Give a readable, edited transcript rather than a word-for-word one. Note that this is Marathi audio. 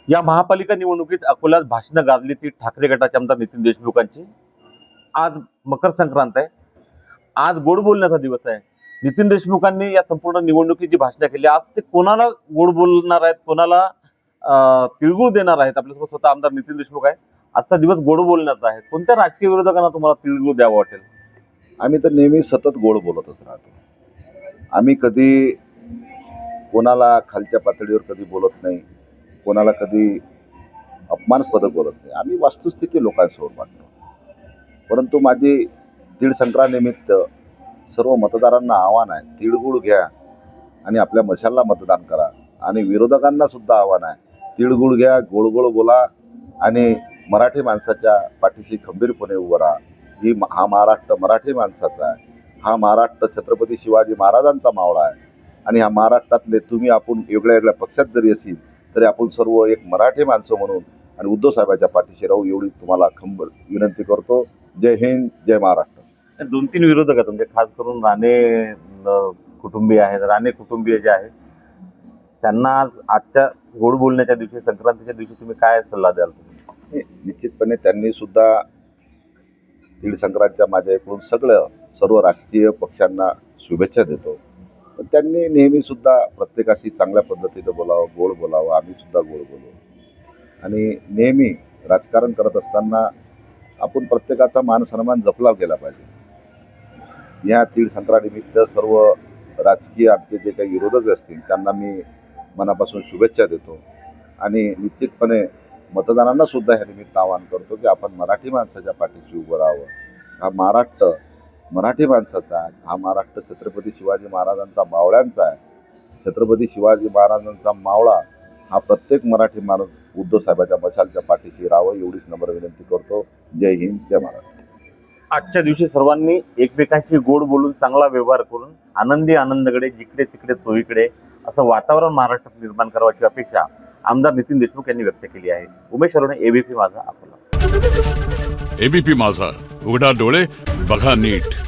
या महापालिका निवडणुकीत अकोल्यात भाषणं गाजली ती ठाकरे गटाचे आमदार नितीन देशमुखांची। आज मकर संक्रांत आहे, आज गोड बोलण्याचा दिवस आहे। नितीन देशमुखांनी या संपूर्ण निवडणुकीची भाषणं केली। आज ते कोणाला गोड बोलणार आहेत, कोणाला तिळगुळ देणार आहेत, आपल्यासोबत स्वतः आमदार नितीन देशमुख आहे। आजचा दिवस गोड बोलण्याचा आहे। कोणत्या राजकीय विरोधकांना तुम्हाला तिळगुळ द्यावं वाटेल? आम्ही तर नेहमी सतत गोड बोलतच राहतो। आम्ही कधी कोणाला खालच्या पातळीवर कधी बोलत नाही, कोणाला कधी अपमानास्पद बोलत नाही। आम्ही वस्तुस्थिती लोकांसमोर मांडतो। परंतु माझी तीळ संक्रांतीनिमित्त सर्व मतदारांना आव्हान आहे, तिळगुळ घ्या आणि आपल्या मशालला मतदान करा। आणि विरोधकांना सुद्धा आव्हान आहे, तिळगुळ घ्या, गोड गोड बोला आणि मराठी माणसाच्या पाठीशी खंबीरपणे उभं राहा। हा महाराष्ट्र मराठी माणसाचा आहे, हा महाराष्ट्र छत्रपती शिवाजी महाराजांचा मावळा आहे। आणि ह्या महाराष्ट्रातले तुम्ही आपण वेगळ्या वेगळ्या पक्षात जरी असेल तरी आपण सर्व एक मराठी माणसं म्हणून आणि उद्धव साहेबांच्या पाठीशी राहू एवढी तुम्हाला खंबीर विनंती करतो। जय हिंद, जय महाराष्ट्र। 2-3 विरोधक आहेत, म्हणजे खास करून राणे कुटुंबीय आहेत, राणे कुटुंबीय जे आहेत त्यांना आजच्या गोड बोलण्याच्या दिवशी, संक्रांतीच्या दिवशी तुम्ही काय सल्ला द्याल? निश्चितपणे त्यांनी सुद्धा तीळ संक्रांतीच्या माझ्याकडून सर्व राजकीय पक्षांना शुभेच्छा देतो। पण त्यांनी नेहमी सुद्धा प्रत्येकाशी चांगल्या पद्धतीने बोलावं, गोड बोलावं। आम्ही सुद्धा गोड बोलू आणि नेहमी राजकारण करत असताना आपण प्रत्येकाचा मान सन्मान जपला गेला पाहिजे। या तीळ संक्रांतीनिमित्त सर्व राजकीय आमचे जे काही विरोधक असतील त्यांना मी मनापासून शुभेच्छा देतो आणि निश्चितपणे मतदारांना सुद्धा ह्या निमित्त आवाहन करतो की आपण मराठी माणसाच्या पाठीशी उभं राहावं। हा महाराष्ट्र मराठी माणसाचा आहे, हा महाराष्ट्र छत्रपती शिवाजी महाराजांचा मावळ्यांचा आहे। छत्रपती शिवाजी महाराजांचा मावळा हा प्रत्येक मराठी माणूस उद्धव साहेबांच्या मशालच्या पाठीशी राहावं एवढीच नम्र विनंती करतो। जय हिंद, जय महाराष्ट्र। आजच्या दिवशी सर्वांनी एकमेकांशी गोड बोलून, चांगला व्यवहार करून आनंदी आनंदकडे, जिकडे तिकडे चोहीकडे असं वातावरण महाराष्ट्रात निर्माण करावाची अपेक्षा आमदार नितीन देशमुख यांनी व्यक्त केली आहे। उमेश अरोणे, एबीपी माझा, अकोला। एबीपी माझा, उघडा डोळे बघा नीट।